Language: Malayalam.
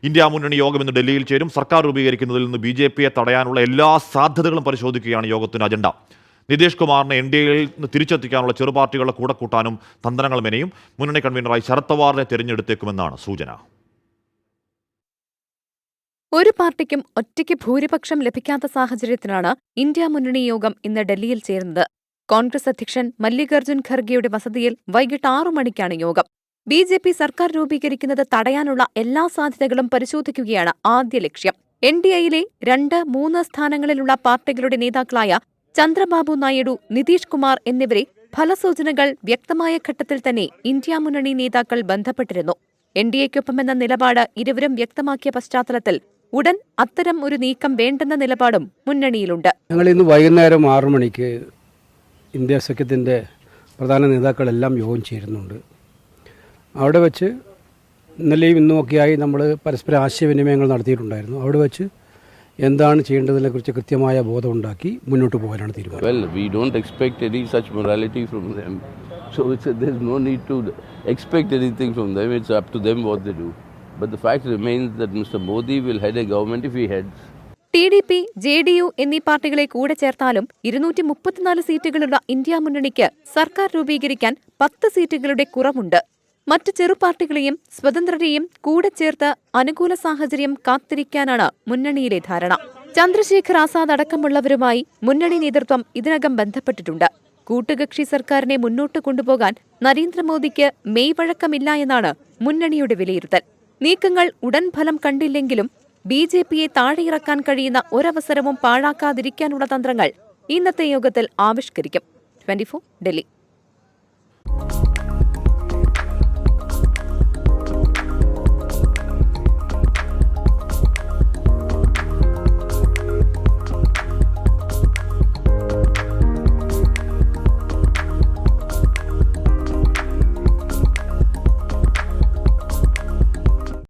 ഇന്ത്യ മുന്നണി യോഗം ഇന്ന് ഡൽഹിയിൽ ചേരും. സർക്കാർ രൂപീകരിക്കുന്നതിൽ നിന്ന് BJP-യെ തടയാനുള്ള എല്ലാ സാധ്യതകളും പരിശോധിക്കുകയാണ് യോഗത്തിന്റെ അജണ്ട. നിതീഷ് കുമാറിനെ NDAയിൽ നിന്ന് തിരിച്ചെത്തിക്കാനുള്ള ചെറുപാർട്ടികളുടെ കൂടെ കൂട്ടാനും തന്ത്രങ്ങൾ മെനയും. മുന്നണി കൺവീനറായി ശരത് പവാറിനെ തെരഞ്ഞെടുത്തേക്കുമെന്നാണ് സൂചന. ഒരു പാർട്ടിക്കും ഒറ്റയ്ക്ക് ഭൂരിപക്ഷം ലഭിക്കാത്ത സാഹചര്യത്തിലാണ് ഇന്ത്യ മുന്നണി യോഗം ഇന്ന് ഡൽഹിയിൽ ചേരുന്നത്. കോൺഗ്രസ് അധ്യക്ഷൻ മല്ലികാർജ്ജുൻ ഖർഗെയുടെ വസതിയിൽ വൈകിട്ട് 6 മണിക്കാണ് യോഗം. BJP സർക്കാർ രൂപീകരിക്കുന്നത് തടയാനുള്ള എല്ലാ സാധ്യതകളും പരിശോധിക്കുകയാണ് ആദ്യ ലക്ഷ്യം. NDAയിലെ 2, 3 സ്ഥാനങ്ങളിലുള്ള പാർട്ടികളുടെ നേതാക്കളായ ചന്ദ്രബാബു നായിഡു, നിതീഷ് കുമാർ എന്നിവരെ ഫലസൂചനകൾ വ്യക്തമായ ഘട്ടത്തിൽ തന്നെ ഇന്ത്യ മുന്നണി നേതാക്കൾ ബന്ധപ്പെട്ടിരുന്നു. NDAയ്ക്കൊപ്പമെന്ന നിലപാട് ഇരുവരും വ്യക്തമാക്കിയ പശ്ചാത്തലത്തിൽ ഉടൻ അത്തരം ഒരു നീക്കം വേണ്ടെന്ന നിലപാടും മുന്നണിയിലുണ്ട്. ഞങ്ങൾ ഇന്ന് വൈകുന്നേരം 6 മണിക്ക് ഇന്ത്യ സഖ്യത്തിൻ്റെ പ്രധാന നേതാക്കളെല്ലാം യോഗം ചേരുന്നുണ്ട്. അവിടെ വെച്ച് ഇന്നലെയും ഇന്നുമൊക്കെയായി നമ്മൾ പരസ്പര ആശയവിനിമയങ്ങൾ നടത്തിയിട്ടുണ്ടായിരുന്നു. അവിടെ വെച്ച് എന്താണ് ചെയ്യേണ്ടതിനെക്കുറിച്ച് കൃത്യമായ ബോധമുണ്ടാക്കി മുന്നോട്ട് പോകാനാണ് തീരുമാനം. Well, we don't expect any such morality from them. So there's no need to expect anything from them. It's up to them what they do. But the fact remains that Mr. Modi will head a government if he heads. TDP, JDU എന്നീ പാർട്ടികളെ കൂടെ ചേർത്താലും 234 സീറ്റുകളുള്ള ഇന്ത്യ മുന്നണിക്ക് സർക്കാർ രൂപീകരിക്കാൻ 10 സീറ്റുകളുടെ കുറവുണ്ട്. മറ്റ് ചെറുപാർട്ടികളെയും സ്വതന്ത്രരെയും കൂടെ ചേർത്ത് അനുകൂല സാഹചര്യം കാത്തിരിക്കാനാണ് മുന്നണിയിലെ ധാരണ. ചന്ദ്രശേഖർ ആസാദ് അടക്കമുള്ളവരുമായി മുന്നണി നേതൃത്വം ഇതിനകം ബന്ധപ്പെട്ടിട്ടുണ്ട്. കൂട്ടുകക്ഷി സർക്കാരിനെ മുന്നോട്ട് കൊണ്ടുപോകാൻ നരേന്ദ്രമോദിക്ക് മെയ്വഴക്കമില്ല എന്നാണ് മുന്നണിയുടെ വിലയിരുത്തൽ. നീക്കങ്ങൾ ഉടൻ ഫലം കണ്ടില്ലെങ്കിലും BJP-യെ താഴെയിറക്കാൻ കഴിയുന്ന ഒരവസരവും പാഴാക്കാതിരിക്കാനുള്ള തന്ത്രങ്ങൾ ഇന്നത്തെ യോഗത്തിൽ ആവിഷ്കരിക്കും. 24 ഡൽഹി.